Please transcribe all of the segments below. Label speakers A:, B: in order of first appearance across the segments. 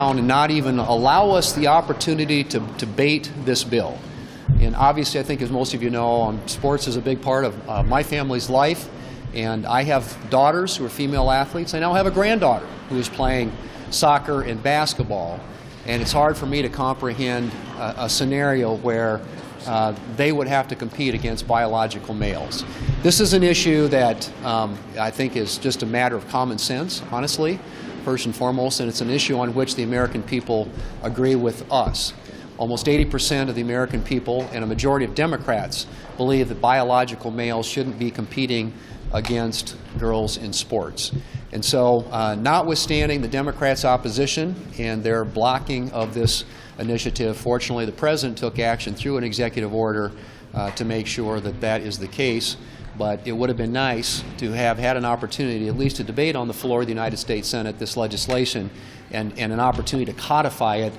A: and not even allow us the opportunity to debate this bill. And obviously, I think as most of you know, sports is a big part of my family's life. And I have daughters who are female athletes. I now have a granddaughter who is playing soccer and basketball. And it's hard for me to comprehend a scenario where they would have to compete against biological males. This is an issue that I think is just a matter of common sense, honestly, first and foremost, and it's an issue on which the American people agree with us. Almost 80% of the American people and a majority of Democrats believe that biological males shouldn't be competing against girls in sports. And so, notwithstanding the Democrats' opposition and their blocking of this initiative, fortunately the President took action through an executive order to make sure that that is the case. But it would have been nice to have had an opportunity, at least to debate on the floor of the United States Senate, this legislation, and an opportunity to codify it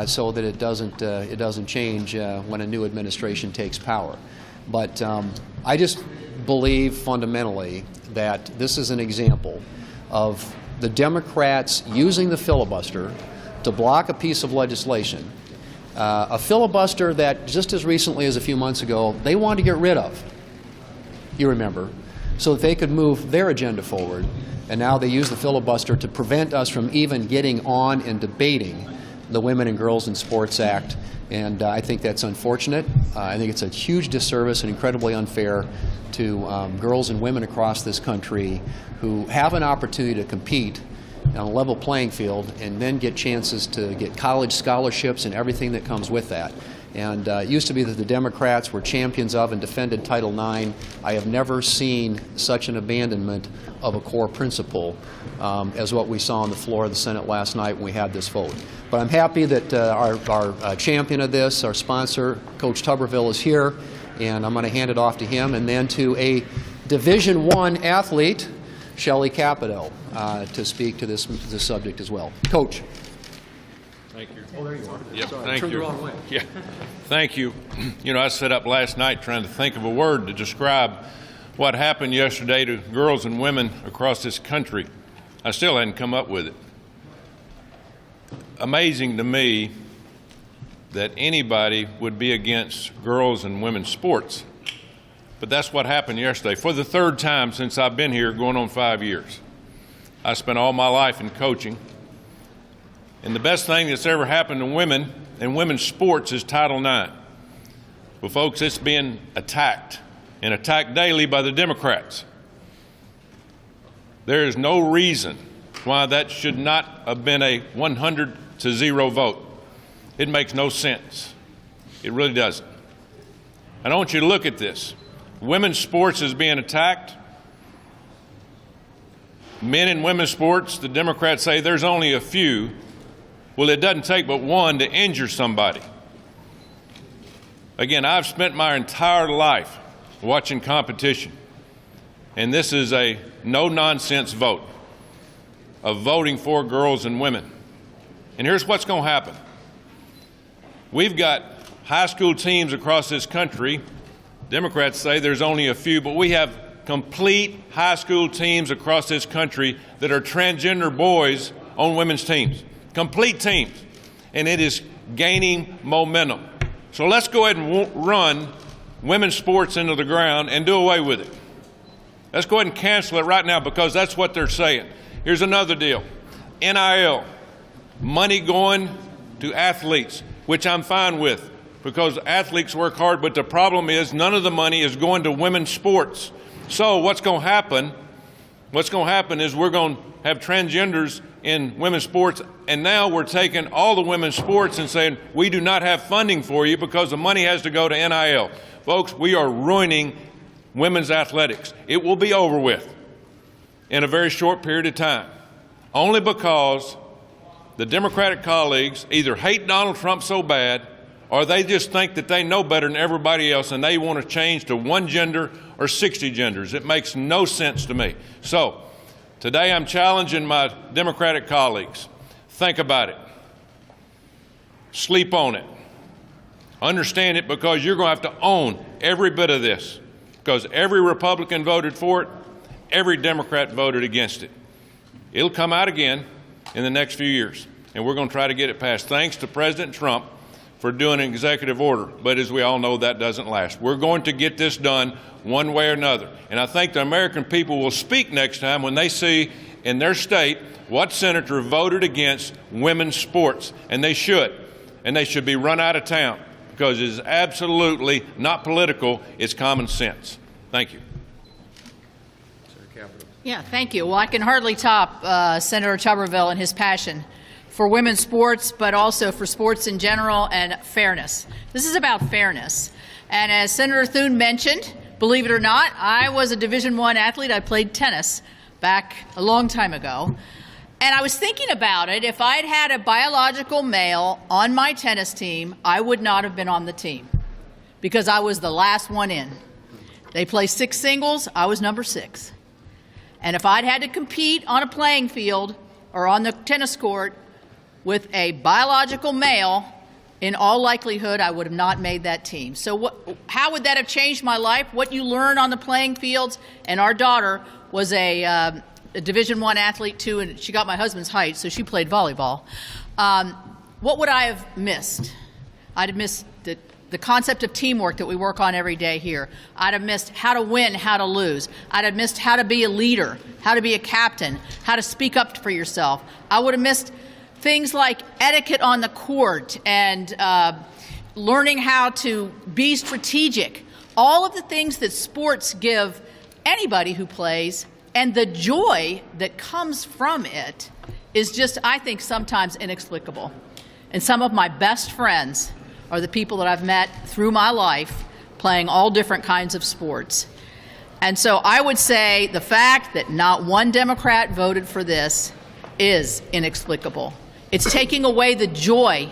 A: so that it doesn't change when a new administration takes power. But I just believe fundamentally that this is an example of the Democrats using the filibuster to block a piece of legislation, a filibuster that just as recently as a few months ago they wanted to get rid of, you remember, so that they could move their agenda forward. And now they use the filibuster to prevent us from even getting on and debating the Women and Girls in Sports Act. And I think that's unfortunate. I think it's a huge disservice and incredibly unfair to girls and women across this country who have an opportunity to compete on a level playing field and then get chances to get college scholarships and everything that comes with that. And it used to be that the Democrats were champions of and defended Title IX. I have never seen such an abandonment of a core principle as what we saw on the floor of the Senate last night when we had this vote. But I'm happy that our champion of this, our sponsor, Coach Tuberville, is here, and I'm going to hand it off to him, and then to a Division I athlete, Shelley Capito, to speak to this subject as well. Coach.
B: Thank you.
A: Oh, there you are.
B: Yep,
A: sorry,
B: thank
A: I turned
B: you.
A: the wrong way.
B: Yeah, thank you. You know, I sat up last night trying to think of a word to describe what happened yesterday to girls and women across this country. I still hadn't come up with it. Amazing to me that anybody would be against girls and women's sports. But that's what happened yesterday. For the third time since I've been here, going on 5 years. I spent all my life in coaching. And the best thing that's ever happened to women and women's sports is Title IX. Well, folks, it's being attacked, and attacked daily by the Democrats. There is no reason why that should not have been a 100-0 vote. It makes no sense. It really doesn't. And I want you to look at this. Women's sports is being attacked. Men and women's sports, the Democrats say there's only a few. Well, it doesn't take but one to injure somebody. Again, I've spent my entire life watching competition, and this is a no-nonsense vote of voting for girls and women. And here's what's going to happen. We've got high school teams across this country. Democrats say there's only a few, but we have complete high school teams across this country that are transgender boys on women's teams. Complete teams, and it is gaining momentum. So let's go ahead and run women's sports into the ground and do away with it. Let's go ahead and cancel it right now because that's what they're saying. Here's another deal. NIL, money going to athletes, which I'm fine with because athletes work hard, but the problem is none of the money is going to women's sports. So what's going to happen? What's going to happen is we're going to have transgenders in women's sports, and now we're taking all the women's sports and saying we do not have funding for you because the money has to go to NIL. Folks, we are ruining women's athletics. It will be over with in a very short period of time, only because the Democratic colleagues either hate Donald Trump so bad or they just think that they know better than everybody else and they want to change to one gender or 60 genders. It makes no sense to me. So today I'm challenging my Democratic colleagues. Think about it. Sleep on it. Understand it because you're going to have to own every bit of this because every Republican voted for it, every Democrat voted against it. It'll come out again in the next few years. and we're going to try to get it passed. Thanks to President Trump for doing an executive order, but as we all know, that doesn't last. We're going to get this done one way or another, and I think the American people will speak next time when they see in their state what senator voted against women's sports, and they should be run out of town because it is absolutely not political, it's common sense. Thank you.
C: Yeah, thank you. Well, I can hardly top Senator Tuberville and his passion for women's sports, but also for sports in general and fairness. This is about fairness. And as Senator Thune mentioned, believe it or not, I was a Division I athlete. I played tennis back a long time ago. And I was thinking about it. If I'd had a biological male on my tennis team, I would not have been on the team because I was the last one in. They play 6 singles. I was number 6. And if I'd had to compete on a playing field or on the tennis court with a biological male, in all likelihood, I would have not made that team. So how would that have changed my life? What you learn on the playing fields, and our daughter was a Division I athlete too, and she got my husband's height, so she played volleyball. What would I have missed? I'd have missed the concept of teamwork that we work on every day here. I'd have missed how to win, how to lose. I'd have missed how to be a leader, how to be a captain, how to speak up for yourself. I would have missed things like etiquette on the court and learning how to be strategic. All of the things that sports give anybody who plays, and the joy that comes from it is just, I think, sometimes inexplicable. And some of my best friends are the people that I've met through my life playing all different kinds of sports. And so I would say the fact that not one Democrat voted for this is inexplicable. It's taking away the joy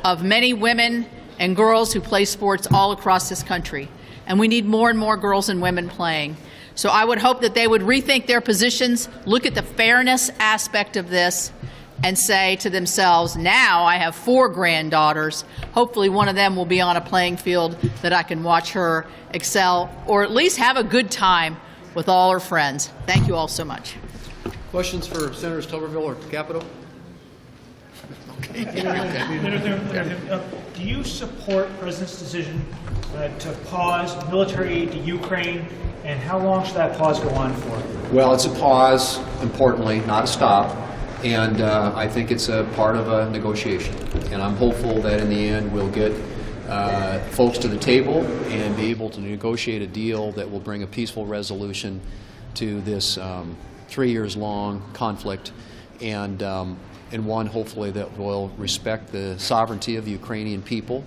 C: of many women and girls who play sports all across this country. And we need more and more girls and women playing. So I would hope that they would rethink their positions, look at the fairness aspect of this, and say to themselves, now I have 4 granddaughters. Hopefully one of them will be on a playing field that I can watch her excel, or at least have a good time with all her friends. Thank you all so much.
A: Questions for Senators Tuberville or Capito?
D: Do you support the President's decision to pause military aid to Ukraine, and how long should that pause go on for?
A: Well, it's a pause, importantly, not a stop, and I think it's a part of a negotiation. And I'm hopeful that in the end we'll get folks to the table and be able to negotiate a deal that will bring a peaceful resolution to this 3 years long conflict, and one hopefully that will respect the sovereignty of the Ukrainian people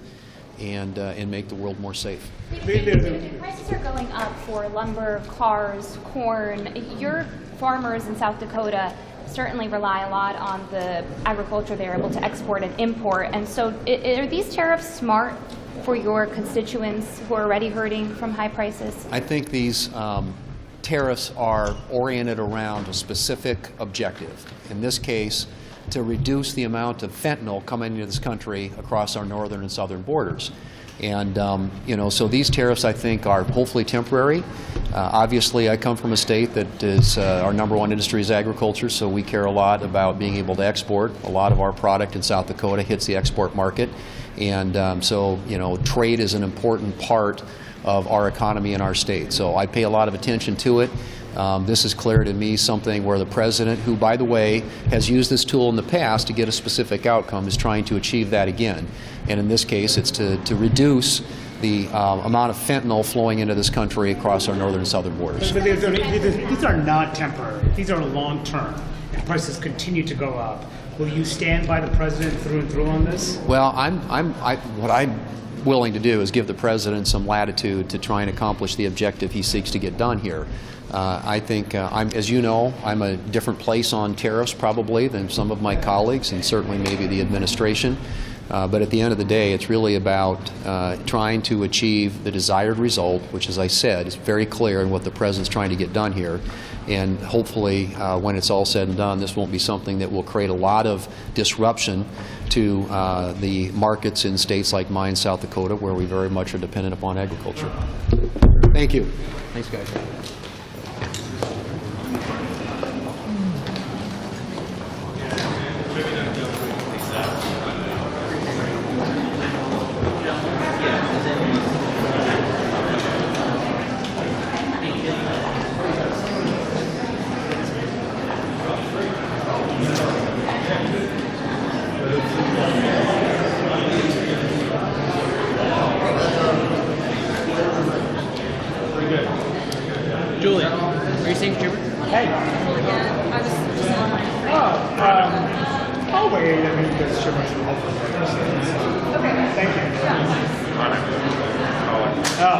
A: and make the world more safe.
E: Prices are going up for lumber, cars, corn. Your farmers in South Dakota certainly rely a lot on the agriculture they're able to export and import. And so are these tariffs smart for your constituents who are already hurting from high prices?
A: I think these tariffs are oriented around a specific objective. In this case, to reduce the amount of fentanyl coming into this country across our northern and southern borders. And, so these tariffs, I think, are hopefully temporary. Obviously, I come from a state that is, our #1 industry is agriculture, so we care a lot about being able to export. A lot of our product in South Dakota hits the export market. And trade is an important part of our economy in our state. So I pay a lot of attention to it. This is clear to me something where the President, who, by the way, has used this tool in the past to get a specific outcome, is trying to achieve that again. And in this case, it's to reduce the amount of fentanyl flowing into this country across our northern and southern borders.
D: But these are not temporary. These are long-term. If prices continue to go up, will you stand by the President through and through on this?
A: Well, what I'm willing to do is give the President some latitude to try and accomplish the objective he seeks to get done here. I think, as you know, I'm a different place on tariffs probably than some of my colleagues, and certainly maybe the administration. But at the end of the day, it's really about trying to achieve the desired result, which, as I said, is very clear in what the President's trying to get done here. And hopefully, when it's all said and done, this won't be something that will create a lot of disruption to the markets in states like mine, South Dakota, where we very much are dependent upon agriculture. Thank you. Thanks, guys.
F: Julia, are you saying Schumer?
D: Hey. I'll wait. I mean, because Schumer's the local person. Okay. Thank you. Oh.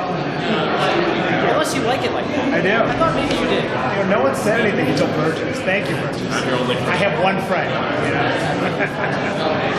F: Unless you like it like that.
D: I do.
F: I thought maybe you did.
D: You know, no one said anything until Burgess. Thank you, Burgess. I have one friend. You know?